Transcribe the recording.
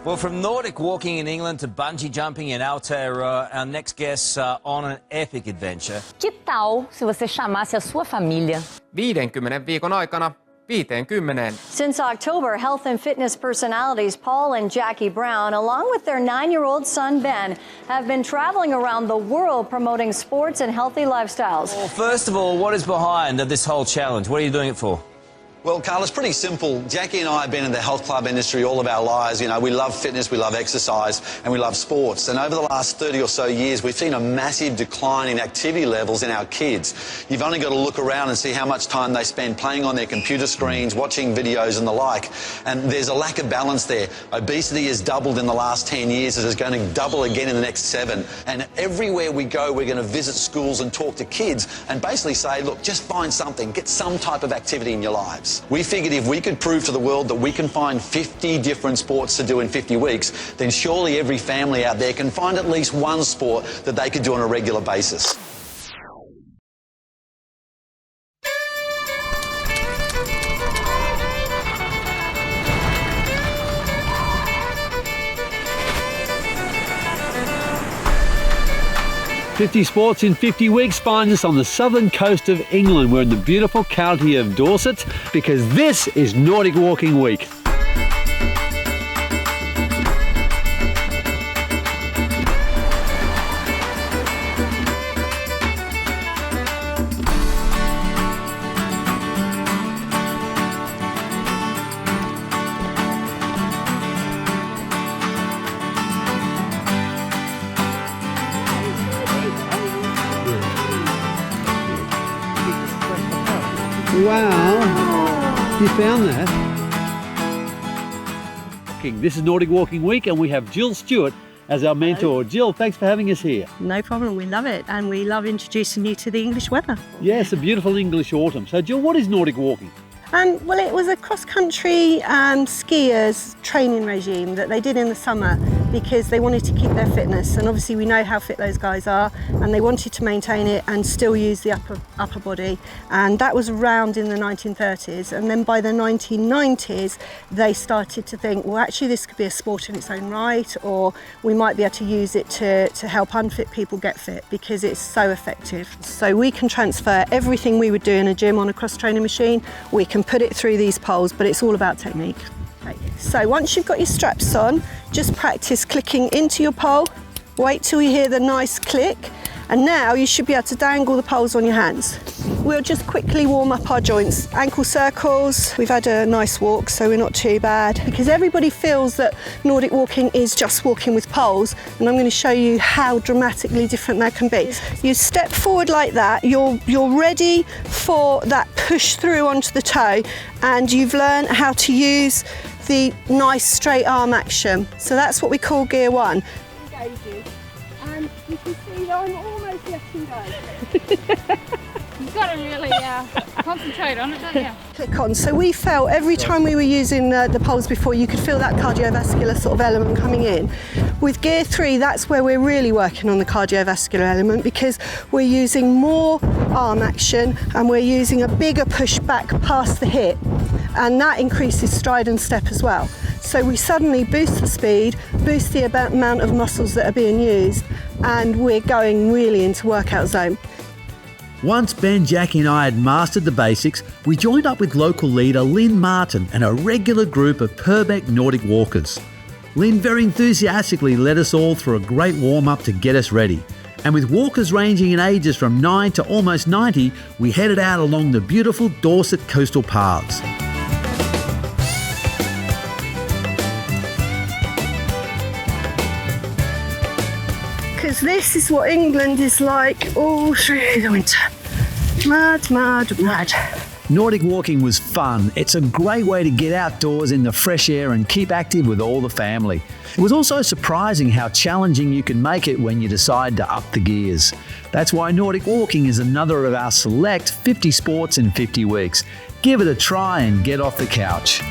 Well, from Nordic Walking in England to bungee jumping in Aotearoa, our next guests are on an epic adventure. Que tal se você chamasse a sua família? 50 viikon aikana 50. Since October, health and fitness personalities Paul and Jacqui Brown, along with their 9-year-old son Ben, have been traveling around the world promoting sports and healthy lifestyles. Well, first of all, what is behind this whole challenge? What are you doing it for? Well, Carl, it's pretty simple. Jacqui and I have been in the health club industry all of our lives. You know, we love fitness, we love exercise, and we love sports. And over the last 30 or so years, we've seen a massive decline in activity levels in our kids. You've only got to look around and see how much time they spend playing on their computer screens, watching videos and the like. And there's a lack of balance there. Obesity has doubled in the last 10 years. It is going to double again in the next 7. And everywhere we go, we're going to visit schools and talk to kids and basically say, look, just find something, get some type of activity in your lives. We figured if we could prove to the world that we can find 50 different sports to do in 50 weeks, then surely every family out there can find at least one sport that they could do on a regular basis. "50 Sports in 50 Weeks" finds us on the southern coast of England. We're in the beautiful county of Dorset because this is Nordic Walking Week. Wow, you found that. This is Nordic Walking Week and we have Jill Stewart as our mentor. Jill, thanks for having us here. No problem, we love it, and we love introducing you to the English weather. Yes, a beautiful English autumn. So Jill, what is Nordic Walking? Well, it was a cross-country skiers training regime that they did in the summer because they wanted to keep their fitness, and obviously we know how fit those guys are, and they wanted to maintain it and still use the upper body, and that was around in the 1930s. And then by the 1990s they started to think, well, actually this could be a sport in its own right, or we might be able to use it to help unfit people get fit because it's so effective. So we can transfer everything we would do in a gym on a cross-training machine, we can put it through these poles, but it's all about technique. Okay. So once you've got your straps on, just practice clicking into your pole, wait till you hear the nice click, and now you should be able to dangle the poles on your hands. We'll just quickly warm up our joints. Ankle circles, we've had a nice walk so we're not too bad, because everybody feels that Nordic walking is just walking with poles, and I'm going to show you how dramatically different that can be. You step forward like that, you're ready for that push through onto the toe, and you've learned how to use the nice straight arm action. So that's what we call gear 1. And you can see that I'm almost letting go. You've got to really concentrate on it, don't you? Click on. So we felt every time we were using the poles before, you could feel that cardiovascular sort of element coming in. With gear 3, that's where we're really working on the cardiovascular element, because we're using more arm action and we're using a bigger push back past the hip, and that increases stride and step as well. So we suddenly boost the speed, boost the amount of muscles that are being used, and we're going really into workout zone. Once Ben, Jacqui and I had mastered the basics, we joined up with local leader Lynn Martin and a regular group of Purbeck Nordic walkers. Lynn very enthusiastically led us all through a great warm-up to get us ready. And with walkers ranging in ages from 9 to almost 90, we headed out along the beautiful Dorset coastal paths. Because this is what England is like all through the winter. Mud, mud, mud. Nordic walking was fun. It's a great way to get outdoors in the fresh air and keep active with all the family. It was also surprising how challenging you can make it when you decide to up the gears. That's why Nordic walking is another of our select 50 sports in 50 weeks. Give it a try and get off the couch.